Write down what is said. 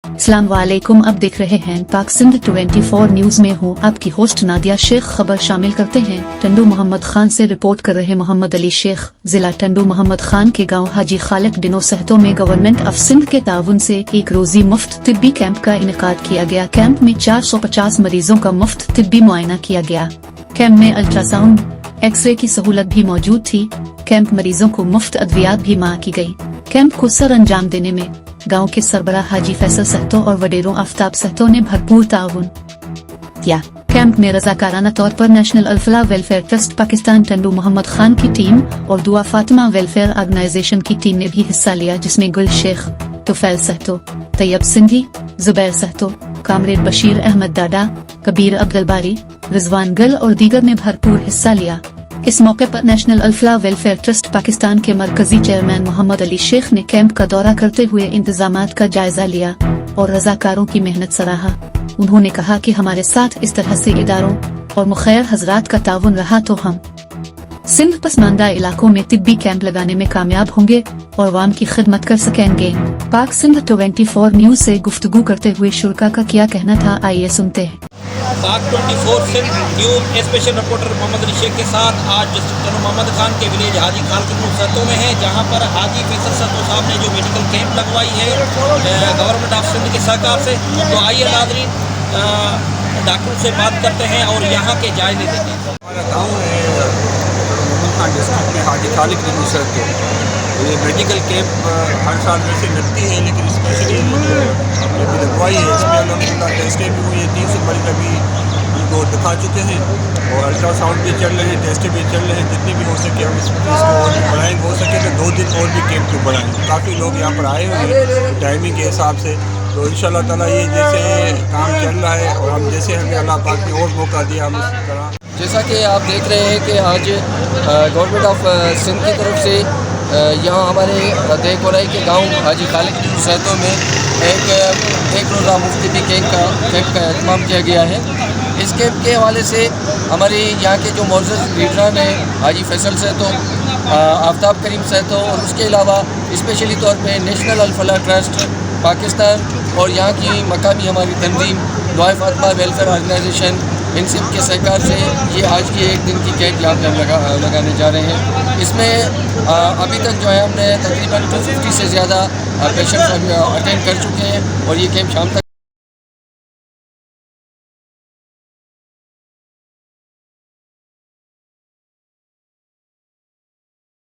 अस्सलाम वालेकुम। अब देख रहे हैं पाक सिंध 24 न्यूज में हूँ आपकी होस्ट नादिया शेख। खबर शामिल करते हैं। टंडू मोहम्मद खान से रिपोर्ट कर रहे मोहम्मद अली शेख। जिला टंडू मोहम्मद खान के गांव हाजी खालिक डिनो सहतो में गवर्नमेंट ऑफ सिंध के ताउन से एक रोजी मुफ्त तिब्बी कैंप का इनेकाद किया गया। कैंप में 450 मरीजों का मुफ्त तिब्बी मुआयना किया गया। कैंप में अल्ट्रासाउंड, एक्सरे की सहूलत भी मौजूद थी। कैंप मरीजों को मुफ्त अद्वियात भी माँ की गयी। कैंप को सर अंजाम देने में गांव के सरबराह हाजी फैसल सहतो और वडेरों आफ्ताब सहतो ने भरपूर ताउन किया। कैंप में रजाकाराना तौर पर national Al-Falah welfare trust Pakistan, Tando Mohammad Khan की टीम और दुआ फातिमा वेलफेयर ऑर्गेनाइजेशन की टीम ने भी हिस्सा लिया, जिसमें गुल शेख, तुफैल सहतो, तैयब सिंधी, जुबैर सहतो, कामरेड बशीर अहमद डाडा, कबीर अब्दुल बारी, रिजवान गल और दीगर ने भरपूर हिस्सा लिया। इस मौके पर national Al-Falah welfare trust Pakistan के मरकजी चेयरमैन मोहम्मद अली शेख ने कैंप का दौरा करते हुए इंतजामात का जायजा लिया और रजाकारों की मेहनत सराहा। उन्होंने कहा कि हमारे साथ इस तरह से इदारों और मुखैर हजरात का ताउन रहा तो हम सिंध पसमानदा इलाकों में तिब्बी कैंप लगाने में कामयाब होंगे और अवाम की खिदमत कर सकेंगे। पाक सिंध 24 न्यूज से गुफ्तगू करते हुए शुरका का क्या कहना था, आइए सुनते हैं। Pak 24 Sindh news special reporter Mohammad Ali Sheikh के साथ आज टंडू मोहम्मद खान के विलेज हाजी खालिक सहतो में है, जहां पर हाजी फैसल सहतो साहब ने जो मेडिकल कैंप लगवाई है गवर्नमेंट ऑफ सिंध के सहकार से। तो आइए नाज़रीन डॉक्टर से बात करते हैं और यहाँ के जायजे लेते हैं। हमारा गाँव है मोहम्मद खान डिस्ट्रिक्ट में हाजी खालिक सहतो। ये मेडिकल कैंप हर साल वैसे लगती है, लेकिन स्पेशली हमने भी लगवाई है। इसमें अलहमदिल्ला टेस्टें भी हुई है, 300 मरीज अभी उनको दिखा चुके हैं और अल्ट्रासाउंड भी चल रहे हैं, टेस्ट भी चल रहे हैं। जितनी भी हो सके हम इसको और भी बढ़ाएंगे, हो सके तो 2 दिन और भी कैंप को बढ़ाएंगे। काफ़ी लोग यहाँ पर आए हुए हैं टाइमिंग के हिसाब से। तो इंशाल्लाह ताला ये जैसे काम चल रहा है और हम जैसे हमें अल्लाह पाक ने और मौका दिया हम इस तरह। जैसा कि आप देख रहे हैं कि आज गवर्नमेंट ऑफ सिंध की तरफ से यहाँ हमारे देख हो रहा है कि गाँव हाजी खालिक सहतो में एक रोज़ा मुफ्ती कैंप का एहतमाम किया गया है। इस कैंप के हवाले से हमारे यहाँ के जो मौजूद लीडरान हैं हाजी फैसल सहतो, आफ्ताब करीम सहतो और उसके अलावा स्पेशली तौर पे नेशनल अल-फलाह ट्रस्ट पाकिस्तान और यहाँ की मकामी हमारी तंजीम दुआ फातिमा वेलफेयर ऑर्गेनाइजेशन, इन सब के सहकार से ये आज की एक दिन की कैंप यहाँ पे हम लगाने जा रहे हैं। इसमें अभी तक जो है हमने तकरीबन 250 से ज़्यादा पेशेंट्स अटेंड कर चुके हैं और ये कैंप शाम तक